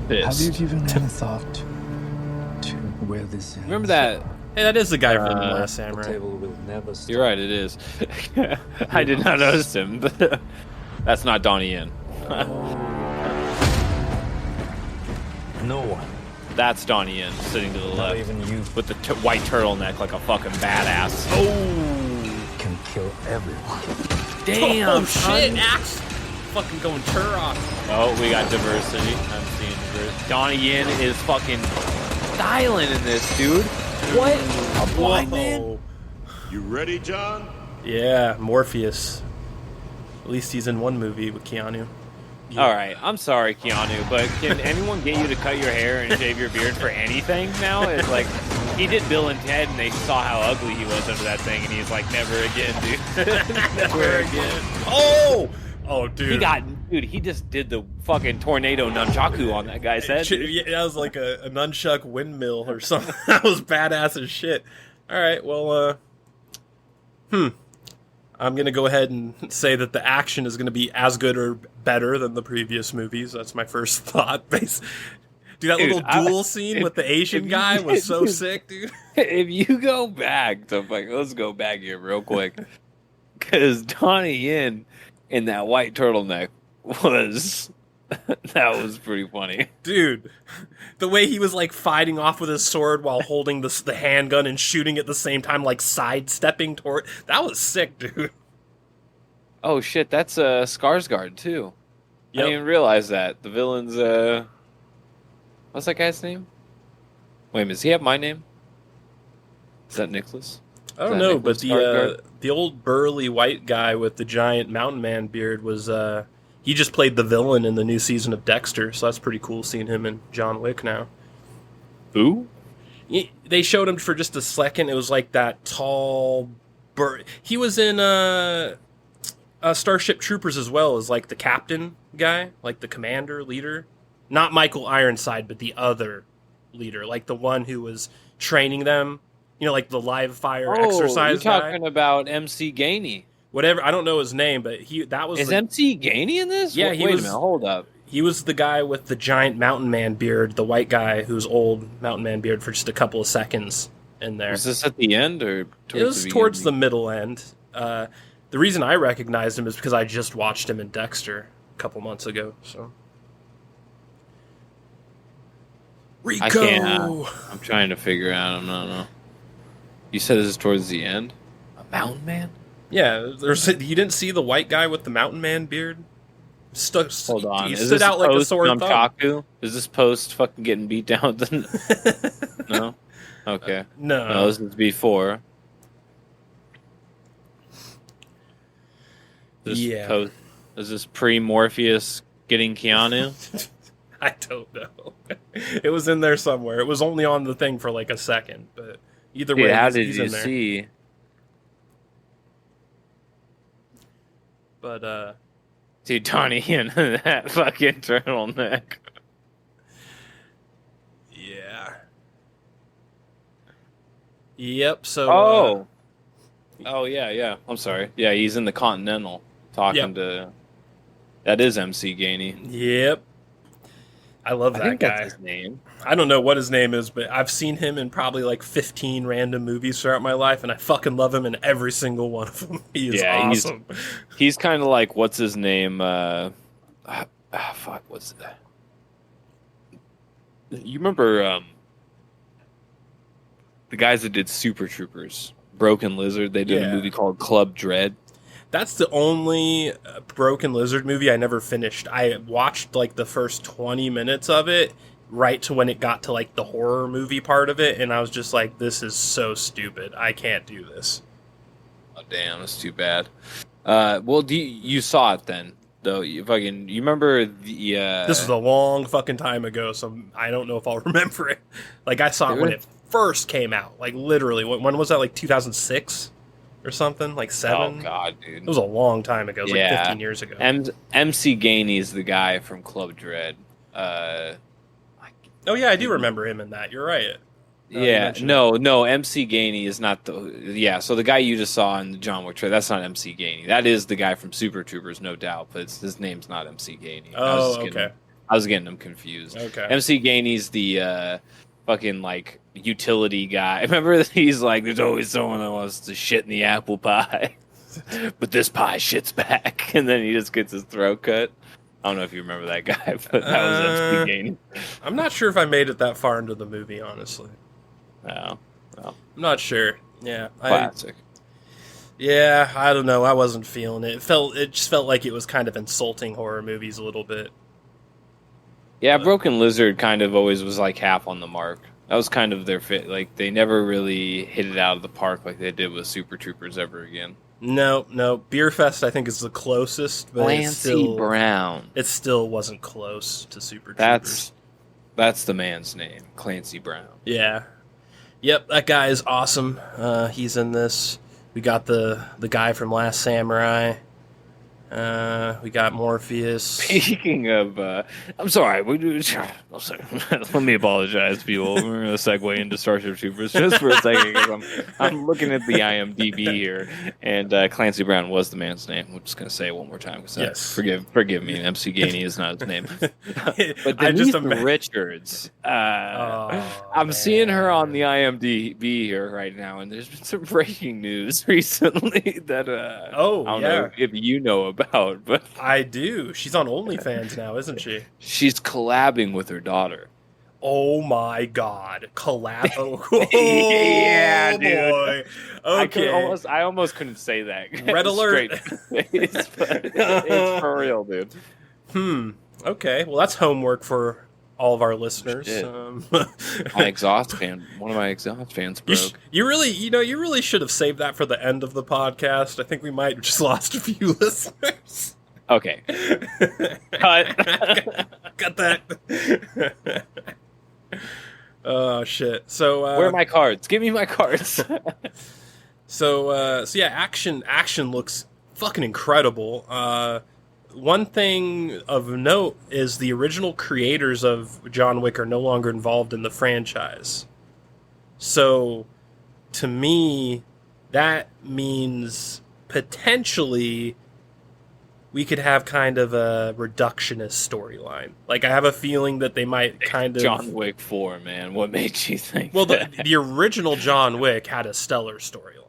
Have you pissed. given any thought to where this ends? Remember that? Hey, that is the guy from The Last The Samurai. table will never stop. You're right, it is. I did not notice him. But that's not Donnie Yen. No one, That's Donnie Yen sitting to the not left even you, with the white turtleneck like a fucking badass. Oh, can kill everyone. Damn! oh shit! Axe, fucking going Turok. Oh, we got diversity. I'm seeing diversity. Donnie Yen is fucking styling in this, dude. What? A blind man? Whoa. You ready, John? Yeah, Morpheus. At least he's in one movie with Keanu. All right, I'm sorry, Keanu, but can anyone get you to cut your hair and shave your beard for anything now? It's like he did Bill and Ted, and they saw how ugly he was under that thing, and he's like, never again, dude. Never again. Oh, oh, dude. He just did the fucking tornado nunchaku on that guy's head. Yeah, that was like a nunchuck windmill or something. That was badass as shit. All right, well, I'm going to go ahead and say that the action is going to be as good or better than the previous movies. That's my first thought. Dude, that Dude, little duel scene with the Asian guy was so sick, dude. If you go back to let's go back here real quick, because Donnie Yen in that white turtleneck was that was pretty funny, Dude, the way he was like fighting off with his sword while holding the handgun and shooting at the same time, like sidestepping toward, that was sick, dude. Oh shit, that's Skarsgård too. I Yep. didn't even realize that the villain's what's that guy's name? Wait a minute, does he have my name? Is that Nicholas? I don't know, but the old burly white guy with the giant mountain man beard was he just played the villain in the new season of Dexter, so that's pretty cool seeing him in John Wick now. Who? They showed him for just a second. It was like that tall he was in Starship Troopers as well as like the captain guy, like the commander leader. Not Michael Ironside, but the other leader, like the one who was training them. You know, like the live fire exercise you're guy. talking about MC Gainey. Whatever, I don't know his name, but that was MC Gainey in this? Yeah, Wait he a was. minute, hold up. He was the guy with the giant mountain man beard, the white guy who's old mountain man beard for just a couple of seconds in there. Was this at the end or It was towards the middle end. The reason I recognized him is because I just watched him in Dexter a couple months ago. So Rico. I can't. I'm trying to figure out. I don't know. You said this is towards the end. A mountain man? Yeah, you didn't see the white guy with the mountain man beard? Hold on. He Is stood this out like a post sore thumb. Nunchaku? Is this post fucking getting beat down? No. Okay. No, this is before. Yeah. Post, is this pre-Morpheus getting Keanu? I don't know. It was in there somewhere. It was only on the thing for like a second, but either way, How did he's you in there. see? But Dude, Donnie in that fucking turtleneck. yeah. Yep. So. Oh yeah. I'm sorry. Yeah, he's in the Continental talking Yep. to. That is MC Gainey. Yep. I love that I think guy. that's his name. I don't know what his name is, but I've seen him in probably like 15 random movies throughout my life, and I fucking love him in every single one of them. He is awesome. He's kind of like, what's his name? Fuck, what's that? You remember the guys that did Super Troopers, Broken Lizard? They did a movie called Club Dread. That's the only Broken Lizard movie I never finished. I watched like the first 20 minutes of it, right to when it got to like the horror movie part of it, and I was just like, this is so stupid. I can't do this. Oh damn, that's too bad. Well, you saw it then, though? You remember the? This was a long fucking time ago, so I don't know if I'll remember it. Like I saw it when it first came out. Like literally, when was that? Like 2006 or something? Like 7? Oh god, dude, it was a long time ago. It was like 15 years ago. MC Gainey is the guy from Club Dread. Oh yeah, I do remember him in that. You're right. No, MC Gainey is not the. Yeah, so the guy you just saw in the John Wick trailer, that's not MC Gainey. That is the guy from Super Troopers, no doubt, but his name's not MC Gainey. Oh, okay. I was getting them confused. Okay. MC Gainey's the fucking like utility guy. Remember that he's like, there's always someone that wants to shit in the apple pie, but this pie shits back, and then he just gets his throat cut. I don't know if you remember that guy, but that was MC Gainey. I'm not sure if I made it that far into the movie, honestly. No. I'm not sure. Yeah. Classic. Yeah, I don't know. I wasn't feeling it. It just felt like it was kind of insulting horror movies a little bit. Yeah, Broken Lizard kind of always was like half on the mark. That was kind of their fit. Like, they never really hit it out of the park like they did with Super Troopers ever again. No. Beer Fest, I think, is the closest, but Clancy Brown. It still wasn't close to Super Troopers. That's the man's name, Clancy Brown. Yeah. Yep, that guy is awesome. He's in this. We got the guy from Last Samurai. We got Morpheus. Speaking of, I'm sorry. Let me apologize, people. We're going to segue into Starship Troopers just for a second because I'm looking at the IMDb here, and Clancy Brown was the man's name. I'm just going to say it one more time because yes. Forgive me. MC Gainey is not his name. But Denise Richards, I'm seeing her on the IMDb here right now, and there's been some breaking news recently that I don't know if you know about. But I do. She's on OnlyFans now, isn't she? She's collabing with her daughter. Oh my god. Collab. Yeah, dude. Boy. Okay. I almost couldn't say that. Red alert. It's for real, dude. Okay. Well, that's homework for all of our listeners. My exhaust fan. One of my exhaust fans broke. You really should have saved that for the end of the podcast. I think we might have just lost a few listeners. Okay. Cut. Got that. Oh shit. So where are my cards? Give me my cards. So yeah, action looks fucking incredible. One thing of note is the original creators of John Wick are no longer involved in the franchise. So, to me, that means potentially we could have kind of a reductionist storyline. Like, I have a feeling that they might kind of... John Wick 4, man. What made you think Well, that? the original John Wick had a stellar storyline.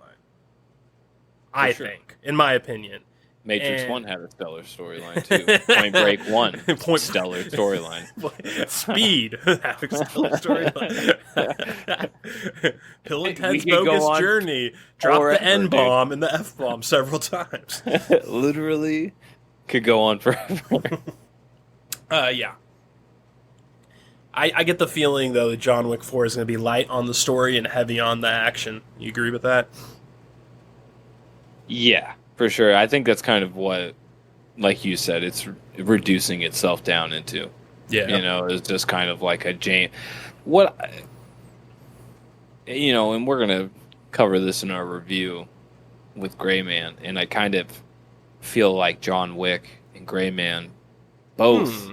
I think, in my opinion. Matrix 1 had a stellar storyline, too. Point Break 1, stellar storyline. Speed, having stellar storyline. Bill and Ted's Bogus Journey dropped the N-bomb and the F-bomb several times. Literally could go on forever. Yeah. I get the feeling, though, that John Wick 4 is going to be light on the story and heavy on the action. You agree with that? Yeah. For sure. I think that's kind of what, like you said, it's reducing itself down into. Yeah. You know, it's just kind of like a James... What... You know, and we're going to cover this in our review with Gray Man, and I kind of feel like John Wick and Gray Man both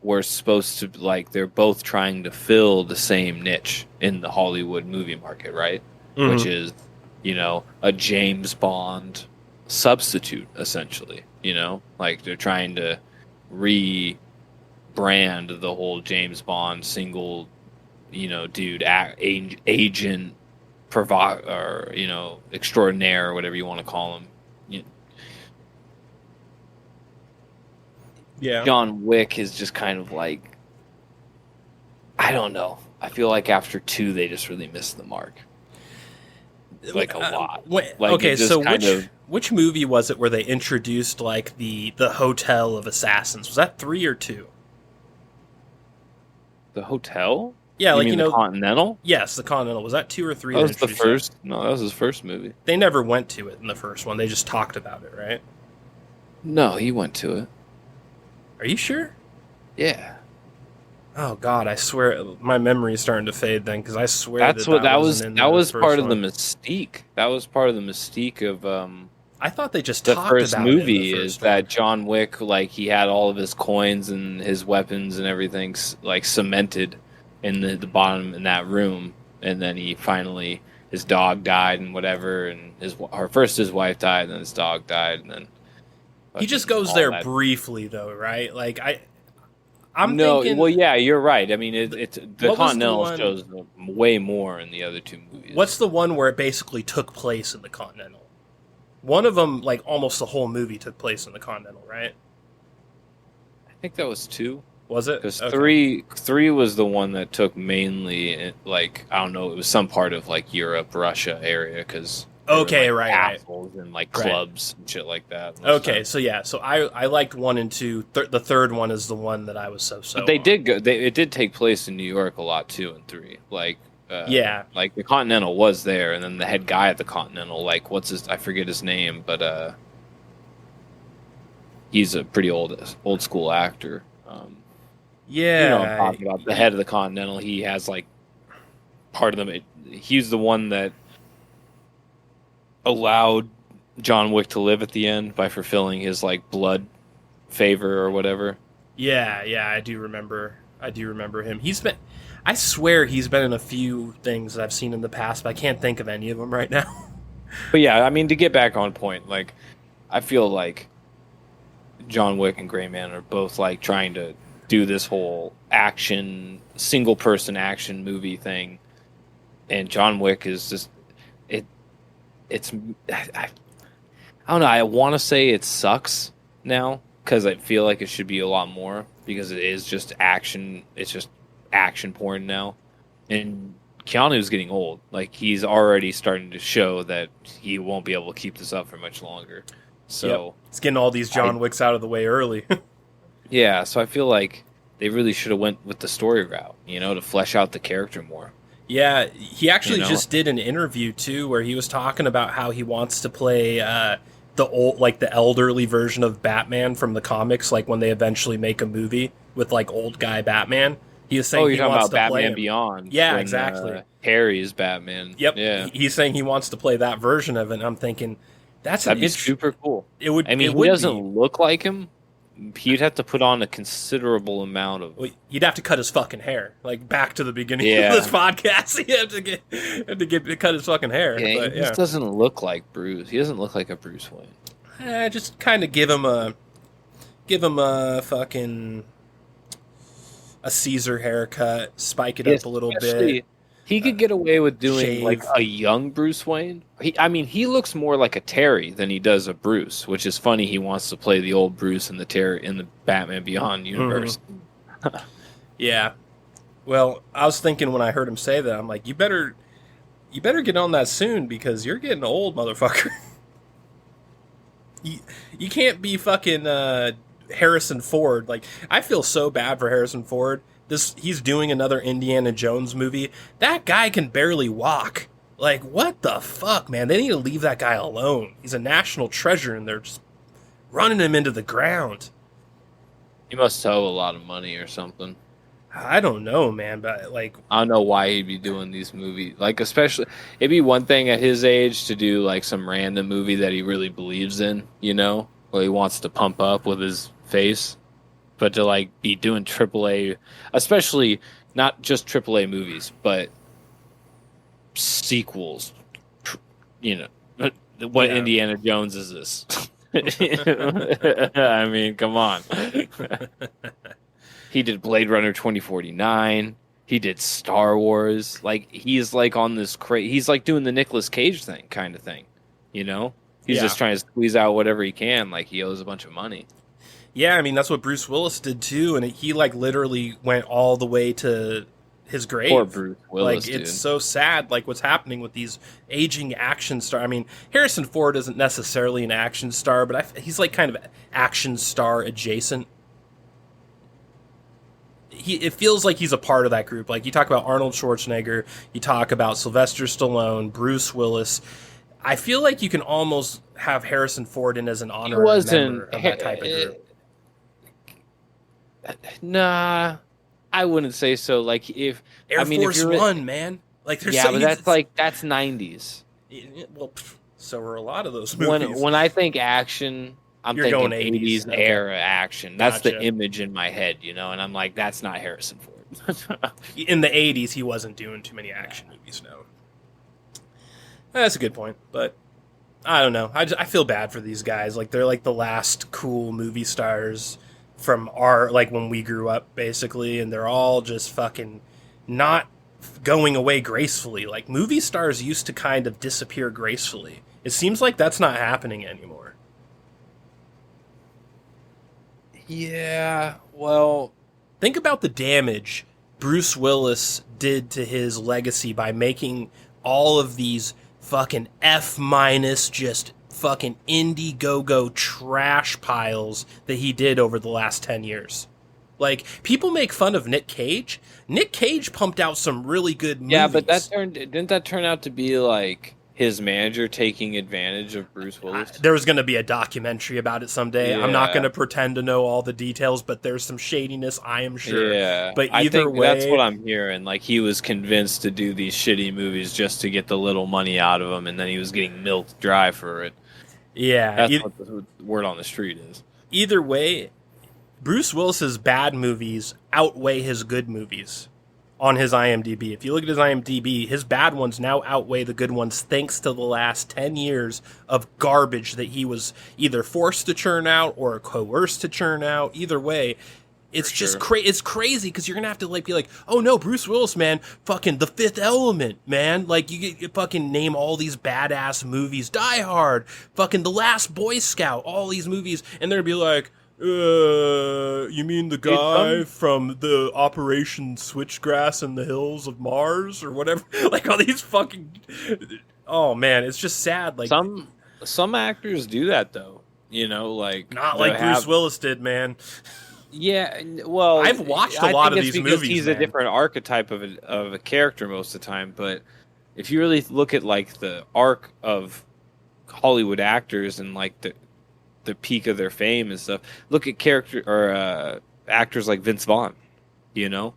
were supposed to, like, they're both trying to fill the same niche in the Hollywood movie market, right? Mm-hmm. Which is, you know, a James Bond substitute, essentially. You know, like they're trying to rebrand the whole James Bond single, you know, dude, agent, or, you know, extraordinaire, or whatever you want to call him. Yeah. John Wick is just kind of like, I don't know. I feel like after 2, they just really missed the mark. Like a lot. Like, okay, so which movie was it where they introduced like the hotel of assassins? Was that 3 or 2? The hotel? Yeah, you know, the Continental? Yes, the Continental. Was that 2 or 3? That was the first. No, that was his first movie. They never went to it in the first one. They just talked about it, right? No, he went to it. Are you sure? Yeah. Oh God, I swear my memory is starting to fade then, because I swear that was part of the one. mystique. That was part of the mystique of I thought they just the talked first about movie it in the is first that one. John Wick, like, he had all of his coins and his weapons and everything like cemented in the bottom in that room, and then he finally, his dog died and whatever, and his wife died, and then his dog died, and then he just goes there briefly though, right? Like I'm No, thinking. well, yeah, you're right. I mean, it's the What was the Continental one- shows way more in the other two movies. What's the one where it basically took place in the Continental? One of them, like almost the whole movie, took place in the Continental, right? I think that was 2. Was it? Because Okay. three was the one that took mainly like I don't know, it was some part of like Europe, Russia area because Okay, right. castles and like Right. clubs and shit like that. most Okay, times. so yeah, so I liked 1 and 2. The third one is the one that I was so. But they on. did go. It did take place in New York a lot too in 3. Like Yeah. like the Continental was there, and then the head guy at the Continental, like what's his? I forget his name, but he's a pretty old school actor. Yeah. You know what I'm talking about. The head of the Continental, he has like part of them. He's the one that allowed John Wick to live at the end by fulfilling his like blood favor or whatever. Yeah, I do remember him. I swear he's been in a few things that I've seen in the past, but I can't think of any of them right now. But yeah, I mean, to get back on point, like I feel like John Wick and Gray Man are both like trying to do this whole action, single person action movie thing, and John Wick is just it's I don't know. I want to say it sucks now because I feel like it should be a lot more because it is just action. It's just action porn now, and Keanu's getting old. Like he's already starting to show that he won't be able to keep this up for much longer. So Yep. It's getting all these John Wicks out of the way early. yeah, so I feel like they really should have went with the story route, to flesh out the character more. Yeah, he actually You know? just did an interview too where he was talking about how he wants to play the elderly version of Batman from the comics, like when they eventually make a movie with like old guy Batman. He is saying Oh, you're he talking wants about to play Batman him. Beyond. Yeah, when, exactly. Harry's Batman. Yep. Yeah. He's saying he wants to play that version of it. And I'm thinking That'd be super cool. It would. I mean, it he would doesn't be. look like him. He'd have to put on a considerable amount of. Well, he'd have to cut his fucking hair. Like back to the beginning Yeah. of this podcast, he had to cut his fucking hair. Yeah, But, he just doesn't look like Bruce. He doesn't look like a Bruce Wayne. Just kind of give him a fucking a Caesar haircut, spike it up a little bit. He could get away with doing shave. like a young Bruce Wayne. He looks more like a Terry than he does a Bruce, which is funny. He wants to play the old Bruce in the Terry in the Batman Beyond universe. Yeah. Well, I was thinking when I heard him say that, I'm like, you better get on that soon because you're getting old, motherfucker. You can't be fucking Harrison Ford. Like, I feel so bad for Harrison Ford. He's doing another Indiana Jones movie. That guy can barely walk. Like, what the fuck, man? They need to leave that guy alone. He's a national treasure, and they're just running him into the ground. He must owe a lot of money or something. I don't know, man, but like, I don't know why he'd be doing these movies. Like, especially, it'd be one thing at his age to do like some random movie that he really believes in, or he wants to pump up with his face. But to like be doing AAA, especially not just AAA movies, but sequels. What Indiana Jones is this? I mean, come on. He did Blade Runner 2049. He did Star Wars. Like he's like on this he's like doing the Nicolas Cage kind of thing. He's just trying to squeeze out whatever he can. Like he owes a bunch of money. Yeah, I mean that's what Bruce Willis did too, and he like literally went all the way to his grave. Poor Bruce Willis, like it's so sad, like what's happening with these aging action stars. I mean, Harrison Ford isn't necessarily an action star, but he's like kind of action star adjacent. It feels like he's a part of that group. Like you talk about Arnold Schwarzenegger, you talk about Sylvester Stallone, Bruce Willis. I feel like you can almost have Harrison Ford in as an honorary member of that type of group. Nah, I wouldn't say so. Like if Air Force One, man. Like there's so but that's 90s. Well, so are a lot of those movies. When I think action, You're thinking 80s okay. era action. That's the Gotcha. image in my head, and I'm like, that's not Harrison Ford. In the 80s, he wasn't doing too many action movies, no. That's a good point, but I don't know. I feel bad for these guys. Like, they're like the last cool movie stars from our like when we grew up basically, and they're all just fucking not going away gracefully. Like movie stars used to kind of disappear gracefully. It seems like that's not happening anymore. Yeah, well, Think about the damage Bruce Willis did to his legacy by making all of these fucking F minus just fucking Indiegogo trash piles that he did over the last 10 years. Like, people make fun of Nick Cage. Nick Cage pumped out some really good movies. yeah, but didn't that turn out to be like his manager taking advantage of Bruce Willis? There was going to be a documentary about it someday. I'm not Yeah. going to pretend to know all the details, but there's some shadiness, I am sure. Yeah, But I either think way, that's what I'm hearing. Like he was convinced to do these shitty movies just to get the little money out of them, and then he was getting milked dry for it. yeah, That's what the word on the street is. either way, Bruce Willis's bad movies outweigh his good movies on his IMDb. If you look at his IMDb, his bad ones now outweigh the good ones thanks to the last 10 years of garbage that he was either forced to churn out or coerced to churn out. Either way, it's just it's crazy because you're going to have to like be like, "Oh no, Bruce Willis, man, fucking The Fifth Element, man." Like you fucking name all these badass movies, Die Hard, fucking The Last Boy Scout, all these movies, and they're going to be like, you mean the guy from the Operation Switchgrass in the Hills of Mars or whatever? Like all these fucking, oh man, it's just sad. Like Some actors do that though. You know, like not like Bruce Willis did, man. Yeah, well, I've watched a lot of these movies. He's man. a different archetype of a character most of the time. But if you really look at like the arc of Hollywood actors and like the peak of their fame and stuff, look at actors like Vince Vaughn. You know,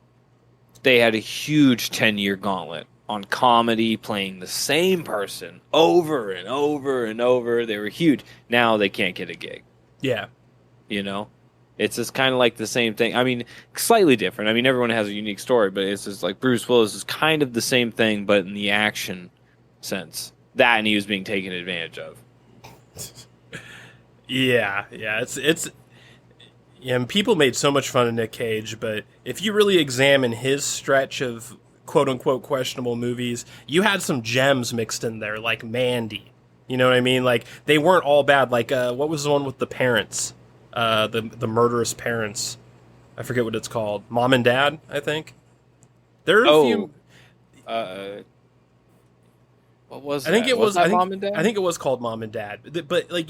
they had a huge 10-year gauntlet on comedy, playing the same person over and over and over. They were huge. Now they can't get a gig. Yeah, You know. It's just kind of like the same thing. I mean, slightly different. I mean, everyone has a unique story, but it's just like Bruce Willis is kind of the same thing, but in the action sense. That and he was being taken advantage of. yeah. It's yeah. And people made so much fun of Nick Cage, but if you really examine his stretch of quote unquote questionable movies, you had some gems mixed in there, like Mandy. You know what I mean? Like they weren't all bad. Like what was the one with the parents? The murderous parents. I forget what it's called. Mom and Dad, I think. There are a few. What was? I think that? it was. That I think, Mom and Dad? I think it was called Mom and Dad. But like,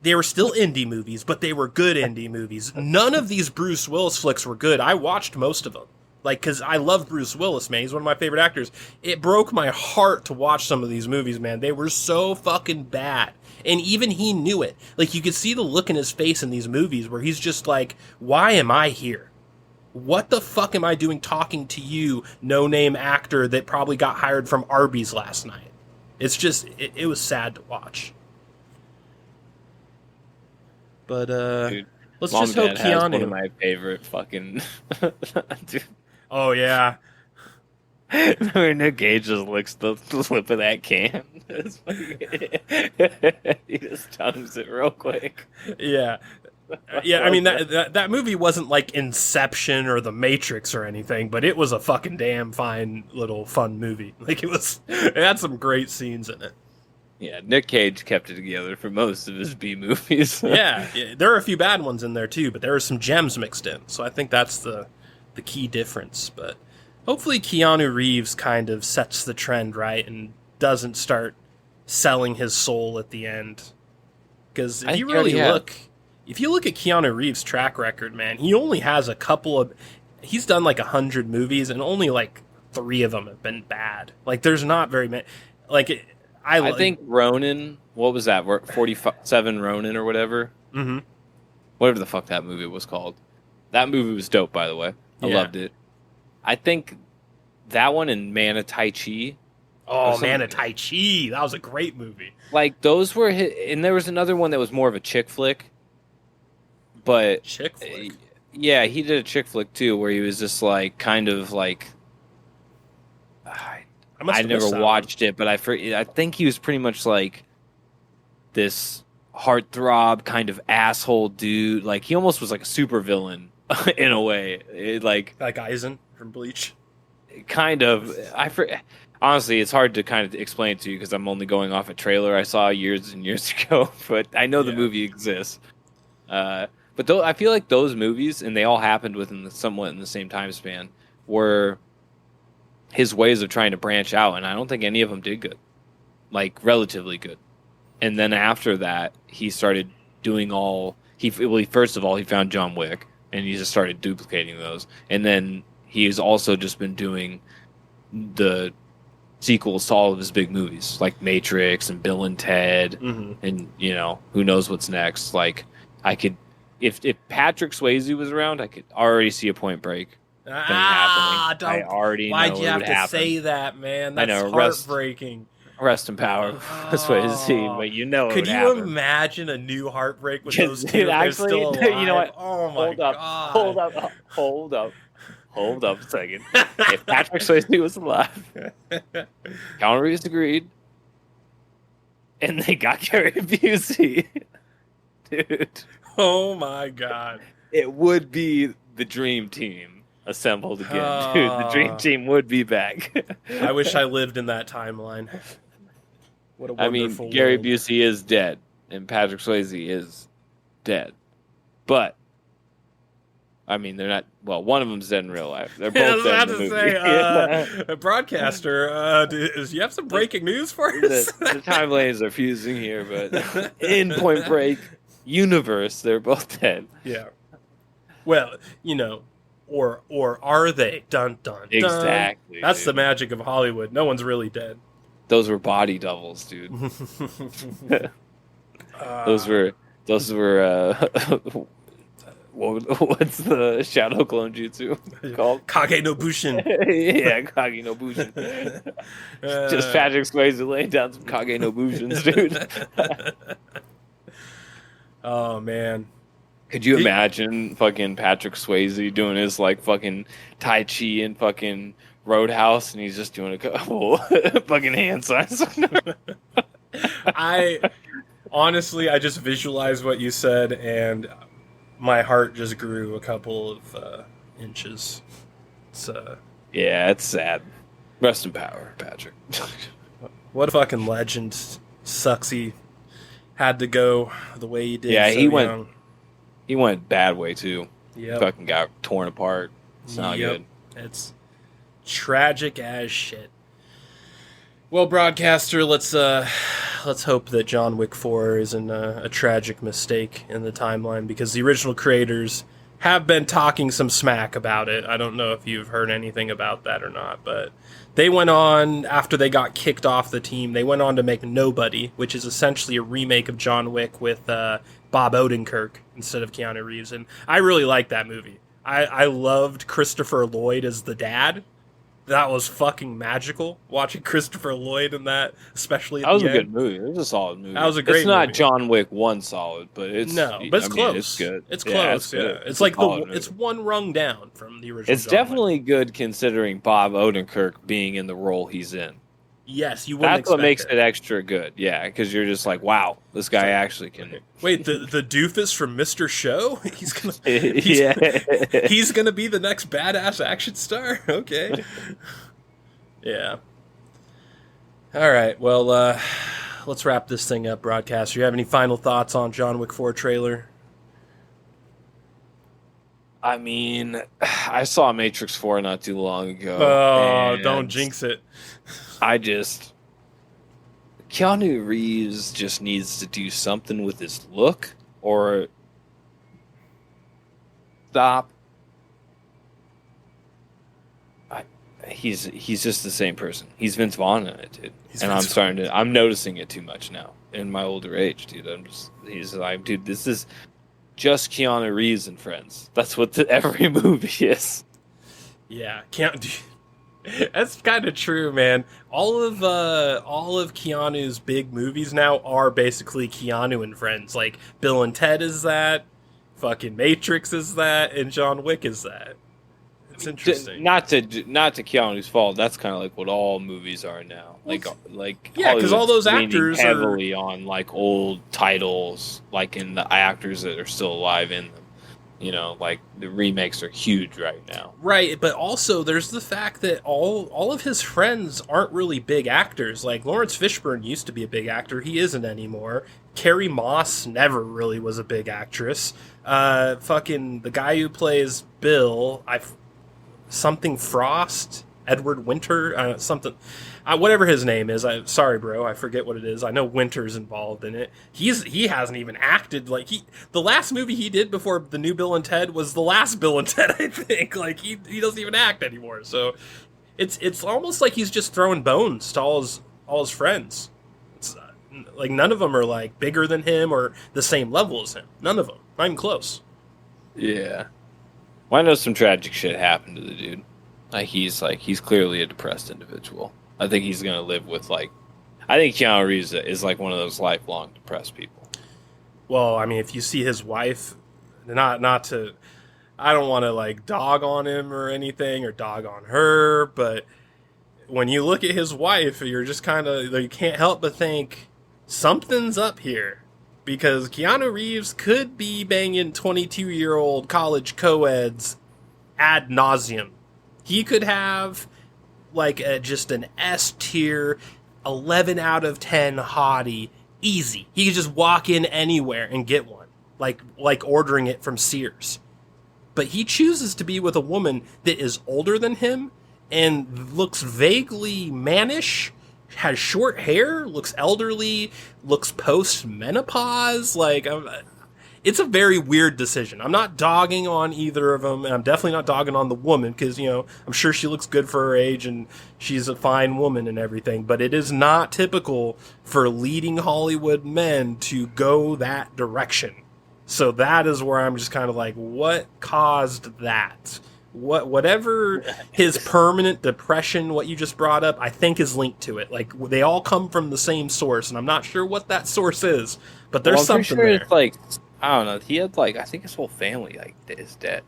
they were still indie movies, but they were good indie movies. None of these Bruce Willis flicks were good. I watched most of them. Like, because I love Bruce Willis, man. He's one of my favorite actors. It broke my heart to watch some of these movies, man. They were so fucking bad. And even he knew it. Like, you could see the look in his face in these movies where he's just like, why am I here? What the fuck am I doing talking to you, no-name actor that probably got hired from Arby's last night? It's just, it was sad to watch. But, Dude, let's Mom just and hope Dad has one Keanu... of my favorite fucking... Dude. Oh, yeah. Remember Nick Cage just licks the lip of that can? He just tongues it real quick. Yeah. Yeah, I mean, that movie wasn't like Inception or The Matrix or anything, but it was a fucking damn fine little fun movie. Like, it had some great scenes in it. Yeah, Nick Cage kept it together for most of his B movies. Yeah, there are a few bad ones in there too, but there are some gems mixed in. So I think that's the key difference. But hopefully Keanu Reeves kind of sets the trend right and doesn't start selling his soul at the end. Because if you really look at Keanu Reeves' track record, man, he only has he's done like 100 movies and only like 3 of them have been bad. Like there's not very many. Like I think Ronin, what was that? 47 Ronin or whatever? Mm-hmm. Whatever the fuck that movie was called. That movie was dope, by the way. I loved it. I think that one and Man of Tai Chi. Oh, Man of Tai Chi. That was a great movie. Like, those were and there was another one that was more of a chick flick. But Chick flick? Yeah, he did a chick flick, too, where he was just, like, kind of, like... I never watched it, but I think he was pretty much, like, this heartthrob kind of asshole dude. Like he almost was like a super villain in a way. Like Eisen from Bleach. Kind of. Honestly, it's hard to kind of explain to you because I'm only going off a trailer I saw years and years ago. But I know the movie exists. But I feel like those movies, and they all happened within somewhat in the same time span, were his ways of trying to branch out, and I don't think any of them did good, like relatively good. And then after that, he started doing first of all, he found John Wick, and he just started duplicating those. And then he's also just been doing the sequels to all of his big movies, like Matrix and Bill and Ted, and who knows what's next. Like I could. If Patrick Swayze was around, I could already see a Point Break thing happening. I already know why'd you have would to happen. say that, man? That's I know, heartbreaking. Rest in power, Swayze, but Could you imagine a new heartbreak with those two? They're still alive? You know what? Oh my god! Hold up a second. If Patrick Swayze was alive, Keanu Reeves agreed, and they got Gary Busey, dude. Oh my god. It would be the dream team assembled again. Dude, the dream team would be back. I wish I lived in that timeline. What a wonderful Gary world. Busey is dead and Patrick Swayze is dead. But they're not. Well, one of them's dead in real life. They're both dead in the movie. A broadcaster, do you have some breaking news for us? The timelines are fusing here, but in Point Break universe, they're both dead. Yeah. Well, or are they? Dun dun dun. Exactly. That's dude. the magic of Hollywood. No one's really dead. Those were body doubles, dude. Those were what's the shadow clone jutsu called? Kage no Bushin. Yeah, Kage no Bushin. Just Patrick Swayze laying down some Kage no Bushins, dude. Oh man. Could you imagine fucking Patrick Swayze doing his like fucking Tai Chi and fucking Roadhouse, and he's just doing a couple fucking hand signs? I just visualized what you said, and my heart just grew a couple of inches. It's yeah, it's sad. Rest in power, Patrick. What a fucking legend. Sucks he had to go the way he did. Yeah, so he went. young. He went bad way too. Yep. Fucking got torn apart. It's not good. It's tragic as shit. Well, broadcaster, let's hope that John Wick 4 isn't a tragic mistake in the timeline, because the original creators have been talking some smack about it. I don't know if you've heard anything about that or not, but they went on, after they got kicked off the team, they went on to make Nobody, which is essentially a remake of John Wick with Bob Odenkirk instead of Keanu Reeves, and I really like that movie. I loved Christopher Lloyd as the dad. That was fucking magical, watching Christopher Lloyd in that, especially at the end. That was a good movie. It was a solid movie. That was a great It's not movie. John Wick 1 solid, but it's... No, but it's close. It's good. It's close, yeah. Good. It's like solid it's one rung down from the original It's John Wick. definitely good considering Bob Odenkirk being in the role he's in. Yes, you wouldn't That's what makes expect it extra good, yeah, because you're just like, wow, this guy actually can... Wait, the doofus from Mr. Show? He's gonna be the next badass action star? Okay. Yeah. All right, well, let's wrap this thing up, broadcaster. You have any final thoughts on John Wick 4 trailer? I mean, I saw Matrix 4 not too long ago. Oh, don't jinx it. Keanu Reeves just needs to do something with his look, or stop. He's just the same person. He's Vince Vaughn in it, dude. I'm noticing it too much now in my older age, dude. He's like, dude, this is just Keanu Reeves and Friends. That's what every movie is. Yeah, that's kind of true, man. All of Keanu's big movies now are basically Keanu and Friends. Like Bill and Ted is that, fucking Matrix is that, and John Wick is that. It's interesting. Not to Keanu's fault. That's kind of like what all movies are now. Like yeah, because all those Hollywood's leaning actors heavily on like old titles, like in the actors that are still alive in them. You know, like the remakes are huge right now. Right, but also there's the fact that all of his friends aren't really big actors. Like Lawrence Fishburne used to be a big actor. He isn't anymore. Carrie Moss never really was a big actress. Fucking the guy who plays Bill, something Frost, Edward Winter, something, whatever his name is. Sorry, bro, I forget what it is. I know Winter's involved in it. He hasn't even acted. Like the last movie he did before the new Bill and Ted was the last Bill and Ted. I think like he doesn't even act anymore. So it's almost like he's just throwing bones to all his friends. It's like none of them are like bigger than him or the same level as him. None of them, not even close. Yeah. Well, I know some tragic shit happened to the dude. He's clearly a depressed individual. I think he's gonna live with I think Keanu Reeves is like one of those lifelong depressed people. Well, I mean, if you see his wife, not to, I don't want to like dog on him or anything or dog on her, but when you look at his wife, you're just kind of you can't help but think something's up here. Because Keanu Reeves could be banging 22-year-old college co-eds ad nauseum. He could have just an S tier, 11 out of 10 hottie, easy. He could just walk in anywhere and get one, like ordering it from Sears. But he chooses to be with a woman that is older than him and looks vaguely mannish, has short hair, looks elderly, looks post-menopause. It's a very weird decision. I'm not dogging on either of them, and I'm definitely not dogging on the woman, because, I'm sure she looks good for her age, and she's a fine woman and everything, but it is not typical for leading Hollywood men to go that direction. So that is where I'm just kind of like, what caused that? Whatever his permanent depression, what you just brought up, I think is linked to it. Like, they all come from the same source, and I'm not sure what that source is, but there's something there. It's I don't know. He had I think his whole family is dead.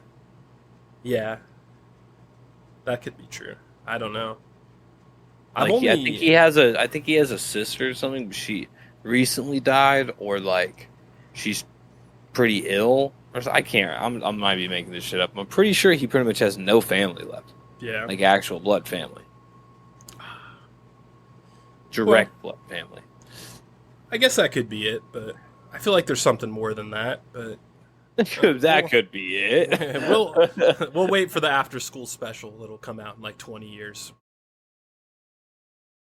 Yeah, that could be true. I don't know. I think he has a sister or something, but she recently died, or she's pretty ill. I can't. I might be making this shit up. I'm pretty sure he pretty much has no family left. Yeah, actual blood family, direct blood family. I guess that could be it, but I feel like there's something more than that. But that could be it. we'll wait for the after school special that'll come out in 20 years.